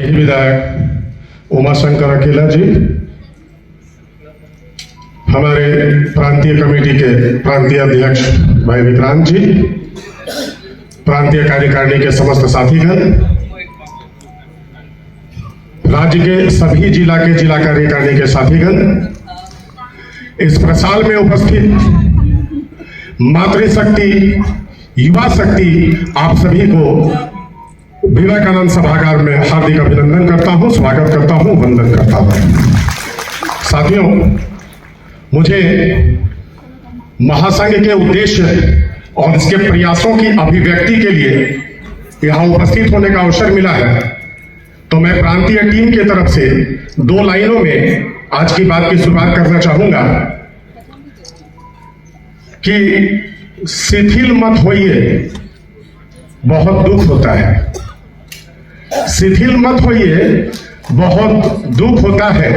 स्थायी विधायक उमाशंकर अकेला जी, हमारे प्रांतीय कमेटी के प्रांतीय अध्यक्ष भाई विक्रांत जी, प्रांतीय कार्यकारिणी के समस्त साथीगण, राज्य के सभी जिला के जिला कार्यकारिणी के साथीगण, इस प्रसाल में उपस्थित मातृशक्ति, युवा शक्ति, आप सभी को विवेकानंद सभागार में हार्दिक अभिनंदन करता हूं, स्वागत करता हूं, वंदन करता हूं। साथियों, मुझे महासंघ के उद्देश्य और इसके प्रयासों की अभिव्यक्ति के लिए यहां उपस्थित होने का अवसर मिला है, तो मैं प्रांतीय टीम की तरफ से 2 लाइनों में आज की बात की शुरुआत करना चाहूंगा कि शिथिल मत होइए, बहुत दुख होता है। शिथिल मत होइए, बहुत दुख होता है।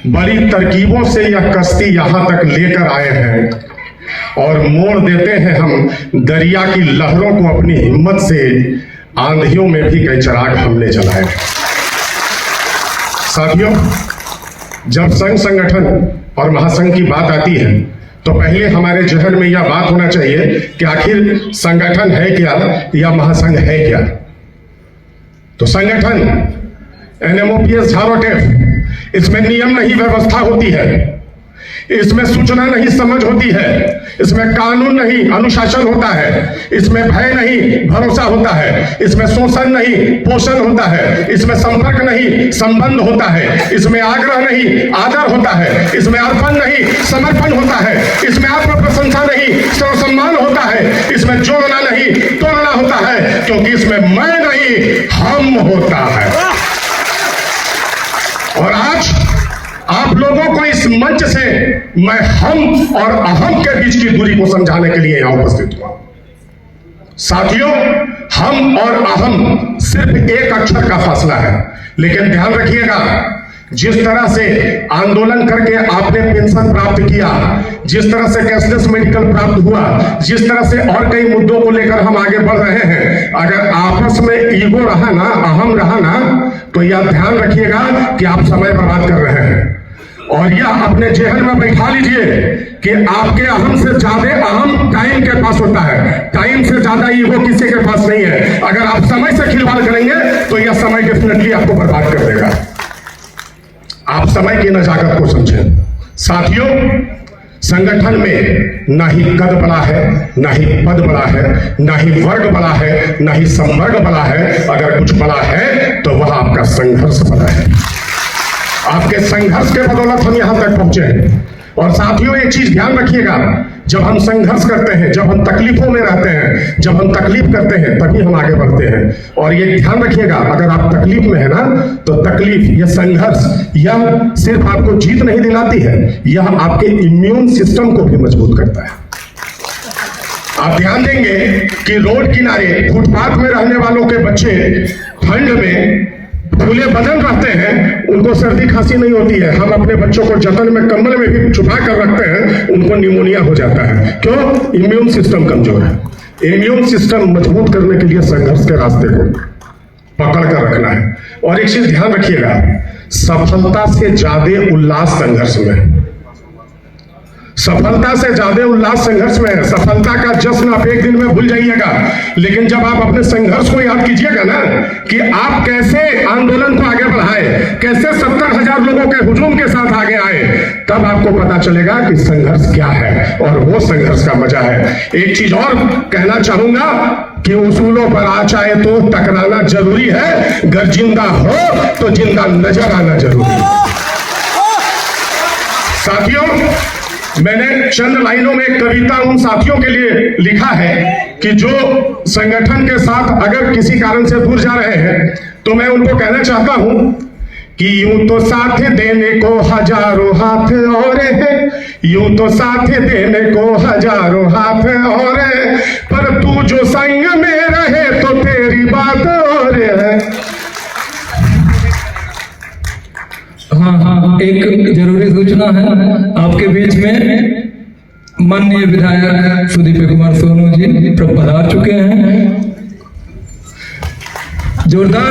बड़ी तरकीबों से यह कश्ती यहां तक लेकर आए हैं और मोड़ देते हैं हम दरिया की लहरों को अपनी हिम्मत से। आंधियों में भी कई चिराग हमने जलाए। साथियों, जब संघ संगठन और महासंघ की बात आती है तो पहले हमारे जहन में यह बात होना चाहिए कि आखिर संगठन है क्या या महासंघ है क्या। तो संगठन NMOPS झारोटेफ, इसमें नियम नहीं व्यवस्था होती है, इसमें सूचना नहीं समझ होती है, इसमें कानून नहीं अनुशासन होता है, इसमें भय नहीं भरोसा होता है, इसमें शोषण नहीं पोषण होता है, इसमें संपर्क नहीं संबंध होता है, इसमें आग्रह नहीं आदर होता है, इसमें अर्पण नहीं समर्पण होता है, इसमें आत्म प्रशंसा नहीं सर्व सम्मान होता है, इसमें जोड़ना नहीं तोड़ना होता है, क्योंकि इसमें मैं नहीं हम होता है। और आज आप लोगों को इस मंच से मैं हम और अहम के बीच की दूरी को समझाने के लिए यहां उपस्थित हुआ। साथियों, हम और अहम सिर्फ एक अक्षर का फासला है, लेकिन ध्यान रखिएगा, जिस तरह से आंदोलन करके आपने पेंशन प्राप्त किया, जिस तरह से कैशलेस मेडिकल प्राप्त हुआ, जिस तरह से और कई मुद्दों को लेकर हम आगे बढ़ रहे हैं, अगर आपस में ईगो रहा ना, अहम रहा ना, तो यह ध्यान रखिएगा कि आप समय बर्बाद कर रहे हैं। और यह अपने जेहन में बैठा लीजिए कि आपके अहम से ज्यादा अहम टाइम के पास होता है, टाइम से ज्यादा ईगो किसी के पास नहीं है। अगर आप समय से खिलवाड़ करेंगे तो यह समय डेफिनेटली आपको बर्बाद कर देगा। आप समय की नजाकत को समझें। साथियों, संगठन में ना ही कद बड़ा है, ना ही पद बड़ा है, ना ही वर्ग बड़ा है, ना ही संवर्ग बड़ा है। अगर कुछ बड़ा है तो वह आपका संघर्ष बड़ा है। आपके संघर्ष के बदौलत हम यहां तक पहुंचे हैं। और साथियों, एक चीज ध्यान रखिएगा, जब हम संघर्ष करते हैं, जब हम तकलीफों में रहते हैं, जब हम तकलीफ करते हैं, तभी हम आगे बढ़ते हैं। और ये ध्यान रखिएगा, अगर आप तकलीफ में है ना, तो तकलीफ, यह संघर्ष, यह सिर्फ आपको जीत नहीं दिलाती है, यह आपके इम्यून सिस्टम को भी मजबूत करता है। आप ध्यान देंगे कि रोड किनारे फुटपाथ में रहने वालों के बच्चे ठंड में फूले बदन रहते हैं, उनको सर्दी खांसी नहीं होती है। हम अपने बच्चों को जतन में कंबल में भी छुपा कर रखते हैं, उनको निमोनिया हो जाता है। क्यों? इम्यून सिस्टम कमजोर है। इम्यून सिस्टम मजबूत करने के लिए संघर्ष के रास्ते को पकड़ कर रखना है। और एक चीज ध्यान रखिएगा, सफलता से ज्यादा उल्लास संघर्ष में है। सफलता से ज्यादा उल्लास संघर्ष में है। सफलता का जश्न आप एक दिन में भूल जाइएगा, लेकिन जब आप अपने संघर्ष को याद कीजिएगा ना, कि आप कैसे आंदोलन को आगे बढ़ाए, कैसे 70,000 लोगों के हुजूम के साथ आगे आए, तब आपको पता चलेगा कि संघर्ष क्या है। और वो संघर्ष का मजा है। एक चीज और कहना चाहूंगा कि उसूलों पर आ चाहे तो टकराना जरूरी है, अगर जिंदा हो तो जिंदा नजर आना जरूरी है। साथियों, मैंने चंद लाइनों में एक कविता उन साथियों के लिए लिखा है कि जो संगठन के साथ अगर किसी कारण से दूर जा रहे हैं, तो मैं उनको कहना चाहता हूं कि यूं तो साथ देने को हजारों हाथ और है, यूं तो साथ देने को हजारों हाथ और है, पर तू जो संग में रहे तो तेरी बात और है। हाँ, एक जरूरी सूचना है। आपके बीच में माननीय विधायक सुदीप कुमार सोनू जी पधार चुके हैं। जोरदार